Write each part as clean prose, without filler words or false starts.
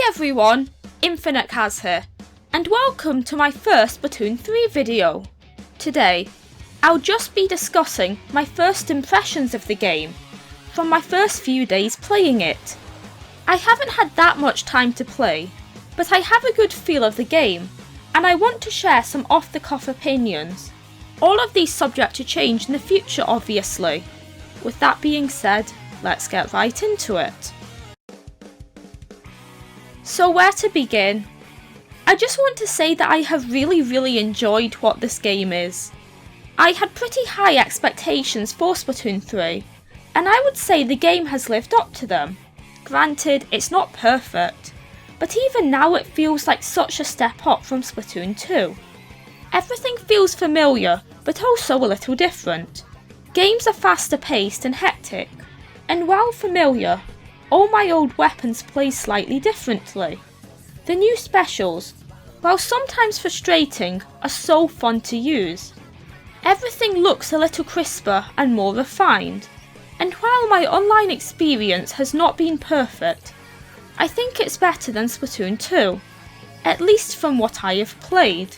everyone, Infinitecaz here, and welcome to my first Splatoon 3 video. Today, I'll just be discussing my first impressions of the game, from my first few days playing it. I haven't had that much time to play, but I have a good feel of the game, and I want to share some off-the-cuff opinions. All of these subject to change in the future, obviously. With that being said, let's get right into it. So where to begin? I just want to say that I have really enjoyed what this game is. I had pretty high expectations for Splatoon 3, and I would say the game has lived up to them. Granted, it's not perfect, but even now it feels like such a step up from Splatoon 2. Everything feels familiar, but also a little different. Games are faster paced and hectic, and while familiar, all my old weapons play slightly differently. The new specials, while sometimes frustrating, are so fun to use. Everything looks a little crisper and more refined, and while my online experience has not been perfect, I think it's better than Splatoon 2, at least from what I have played.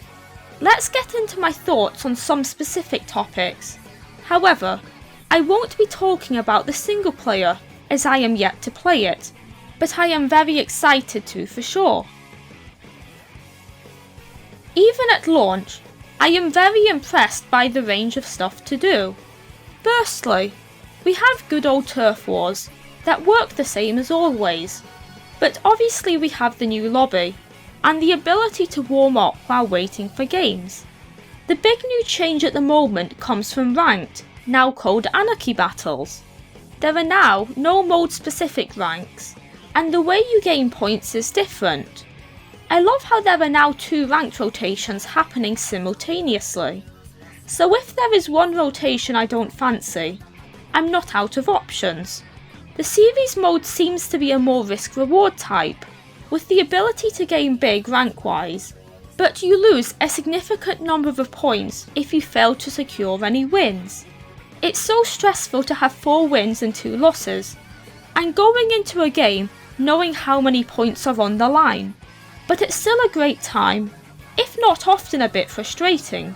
Let's get into my thoughts on some specific topics. However, I won't be talking about the single player as I am yet to play it, but I am very excited to for sure. Even at launch, I am very impressed by the range of stuff to do. Firstly, we have good old turf wars that work the same as always, but obviously we have the new lobby and the ability to warm up while waiting for games. The big new change at the moment comes from ranked, now called Anarchy Battles. There are now no mode specific ranks, and the way you gain points is different. I love how there are now 2 ranked rotations happening simultaneously, so if there is one rotation I don't fancy, I'm not out of options. The series mode seems to be a more risk-reward type, with the ability to gain big rank-wise, but you lose a significant number of points if you fail to secure any wins. It's so stressful to have 4 wins and 2 losses, and going into a game knowing how many points are on the line, but it's still a great time, if not often a bit frustrating.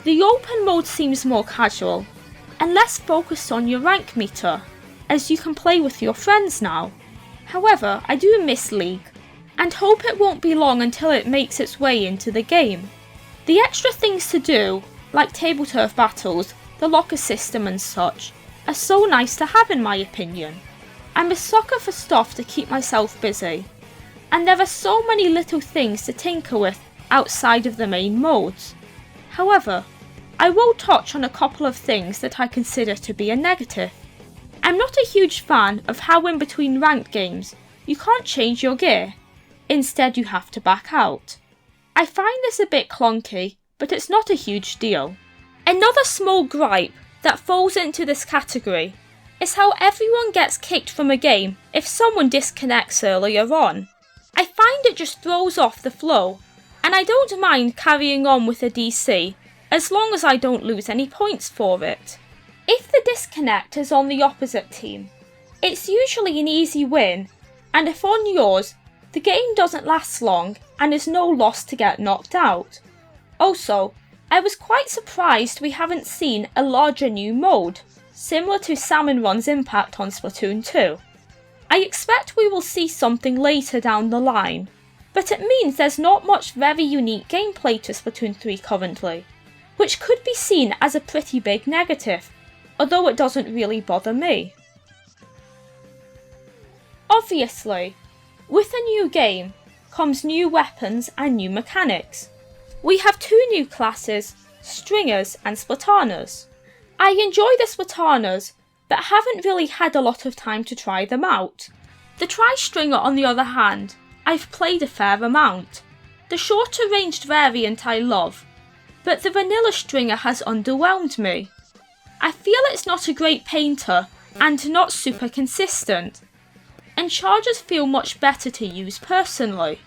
The open mode seems more casual, and less focused on your rank meter, as you can play with your friends now. However, I do miss League, and hope it won't be long until it makes its way into the game. The extra things to do, like table turf battles, the locker system and such, are so nice to have in my opinion. I'm a sucker for stuff to keep myself busy, and there are so many little things to tinker with outside of the main modes. However, I will touch on a couple of things that I consider to be a negative. I'm not a huge fan of how in between ranked games you can't change your gear, instead you have to back out. I find this a bit clunky, but it's not a huge deal. Another small gripe that falls into this category is how everyone gets kicked from a game if someone disconnects earlier on. I find it just throws off the flow, and I don't mind carrying on with a DC as long as I don't lose any points for it. If the disconnect is on the opposite team, it's usually an easy win, and if on yours, the game doesn't last long and is no loss to get knocked out. Also, I was quite surprised we haven't seen a larger new mode, similar to Salmon Run's impact on Splatoon 2. I expect we will see something later down the line, but it means there's not much very unique gameplay to Splatoon 3 currently, which could be seen as a pretty big negative, although it doesn't really bother me. Obviously, with a new game comes new weapons and new mechanics. We have 2 new classes, Stringers and Splataners. I enjoy the Splataners, but haven't really had a lot of time to try them out. The Tri-Stringer on the other hand, I've played a fair amount. The shorter ranged variant I love, but the vanilla Stringer has underwhelmed me. I feel it's not a great painter and not super consistent, and charges feel much better to use personally.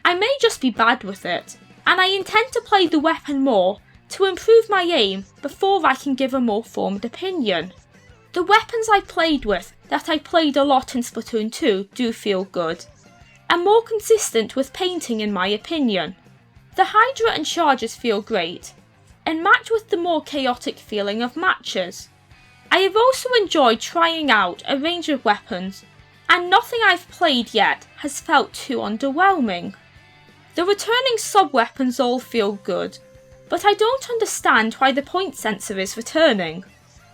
I may just be bad with it, and I intend to play the weapon more to improve my aim before I can give a more formed opinion. The weapons I played with that I played a lot in Splatoon 2 do feel good, and more consistent with painting in my opinion. The Hydra and charges feel great, and match with the more chaotic feeling of matches. I have also enjoyed trying out a range of weapons, and nothing I've played yet has felt too underwhelming. The returning sub-weapons all feel good, but I don't understand why the point sensor is returning.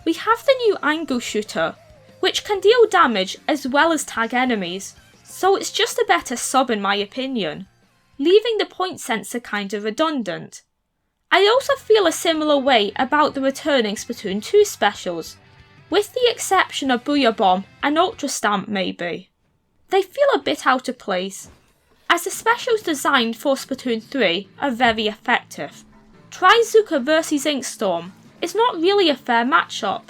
We have the new angle shooter, which can deal damage as well as tag enemies, so it's just a better sub in my opinion, leaving the point sensor kinda redundant. I also feel a similar way about the returning Splatoon 2 specials, with the exception of Booyah Bomb and Ultra Stamp maybe. They feel a bit out of place, as the specials designed for Splatoon 3 are very effective. Trizooka vs Inkstorm is not really a fair matchup,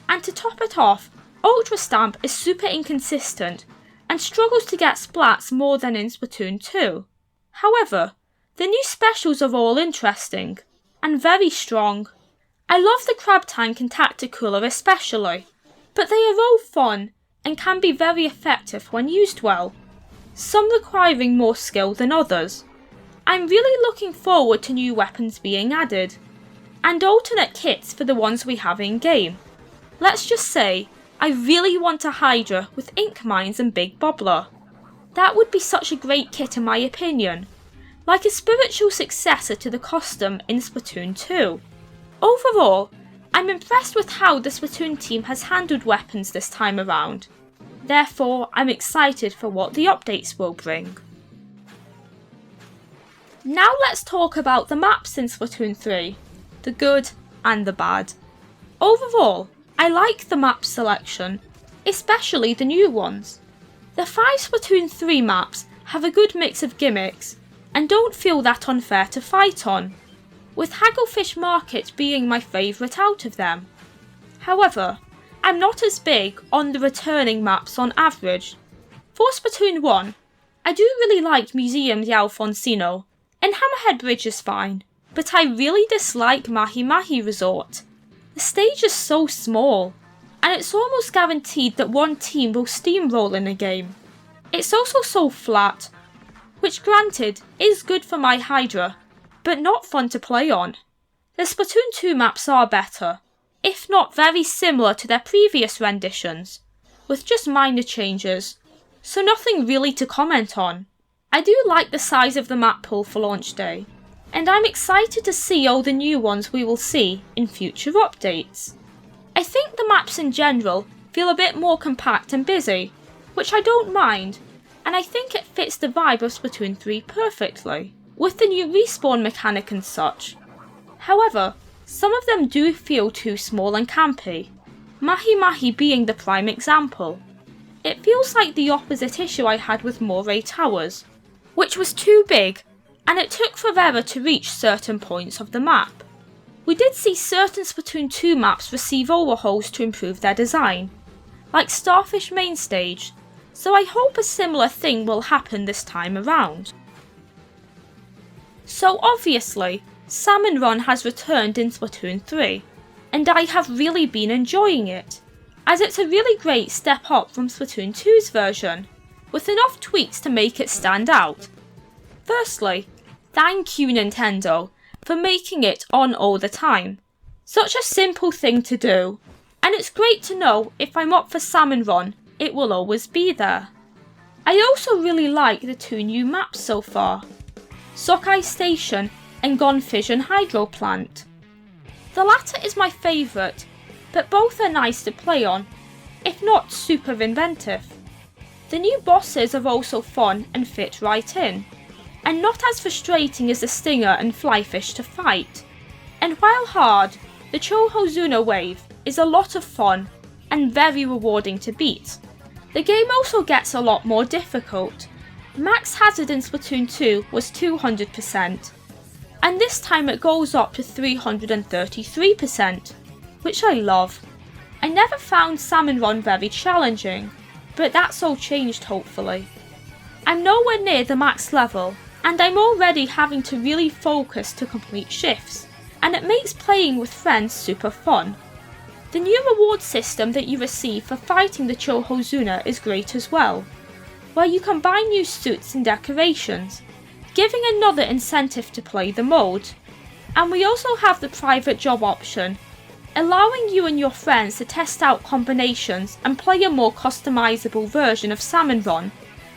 and to top it off, Ultra Stamp is super inconsistent and struggles to get splats more than in Splatoon 2. However, the new specials are all interesting, and very strong. I love the Crab Tank and Tacticooler especially, but they are all fun and can be very effective when used well, some requiring more skill than others. I'm really looking forward to new weapons being added, and alternate kits for the ones we have in game. Let's just say, I really want a Hydra with ink mines and Big Bobbler. That would be such a great kit in my opinion, like a spiritual successor to the costume in Splatoon 2. Overall, I'm impressed with how the Splatoon team has handled weapons this time around. Therefore, I'm excited for what the updates will bring. Now let's talk about the maps in Splatoon 3, the good and the bad. Overall, I like the map selection, especially the new ones. The 5 Splatoon 3 maps have a good mix of gimmicks, and don't feel that unfair to fight on, with Hagglefish Market being my favourite out of them. However, I'm not as big on the returning maps on average. For Splatoon 1, I do really like Museum de Alfonsino, and Hammerhead Bridge is fine, but I really dislike Mahi Mahi Resort. The stage is so small, and it's almost guaranteed that one team will steamroll in a game. It's also so flat, which granted is good for my Hydra, but not fun to play on. The Splatoon 2 maps are better, if not very similar to their previous renditions, with just minor changes, so nothing really to comment on. I do like the size of the map pool for launch day, and I'm excited to see all the new ones we will see in future updates. I think the maps in general feel a bit more compact and busy, which I don't mind, and I think it fits the vibe of Splatoon 3 perfectly, with the new respawn mechanic and such. However, some of them do feel too small and campy, Mahi Mahi being the prime example. It feels like the opposite issue I had with Moray Towers, which was too big, and it took forever to reach certain points of the map. We did see certain Splatoon 2 maps receive overhauls to improve their design, like Starfish Main Stage, so I hope a similar thing will happen this time around. So obviously, Salmon Run has returned in Splatoon 3, and I have really been enjoying it, as it's a really great step up from Splatoon 2's version, with enough tweaks to make it stand out. Firstly, thank you Nintendo for making it on all the time. Such a simple thing to do, and it's great to know if I'm up for Salmon Run, it will always be there. I also really like the 2 new maps so far, Sockeye Station and Gone Fission Hydro Plant. The latter is my favourite, but both are nice to play on, if not super inventive. The new bosses are also fun and fit right in, and not as frustrating as the Stinger and Flyfish to fight. And while hard, the Chohozuna wave is a lot of fun and very rewarding to beat. The game also gets a lot more difficult. Max hazard in Splatoon 2 was 200%, and this time it goes up to 333%, which I love. I never found Salmon Run very challenging, but that's all changed hopefully. I'm nowhere near the max level, and I'm already having to really focus to complete shifts, and it makes playing with friends super fun. The new reward system that you receive for fighting the Chohozuna is great as well. where you can buy new suits and decorations, giving another incentive to play the mode. And we also have the private job option, allowing you and your friends to test out combinations and play a more customizable version of Salmon Run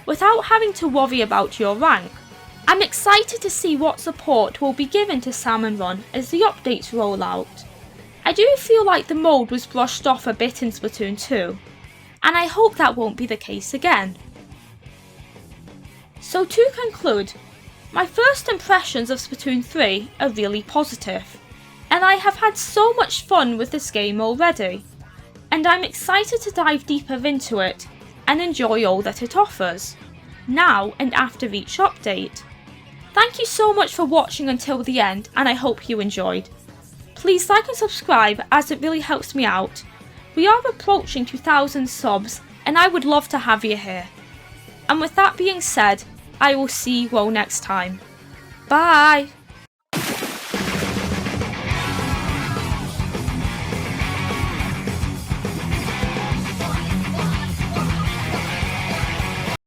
without having to worry about your rank. I'm excited to see what support will be given to Salmon Run as the updates roll out. I do feel like the mode was brushed off a bit in Splatoon 2, and I hope that won't be the case again. So to conclude, my first impressions of Splatoon 3 are really positive, and I have had so much fun with this game already, and I'm excited to dive deeper into it and enjoy all that it offers, now and after each update. Thank you so much for watching until the end, and I hope you enjoyed. Please like and subscribe as it really helps me out. We are approaching 2,000 subs and I would love to have you here. And with that being said, I will see you all next time. Bye!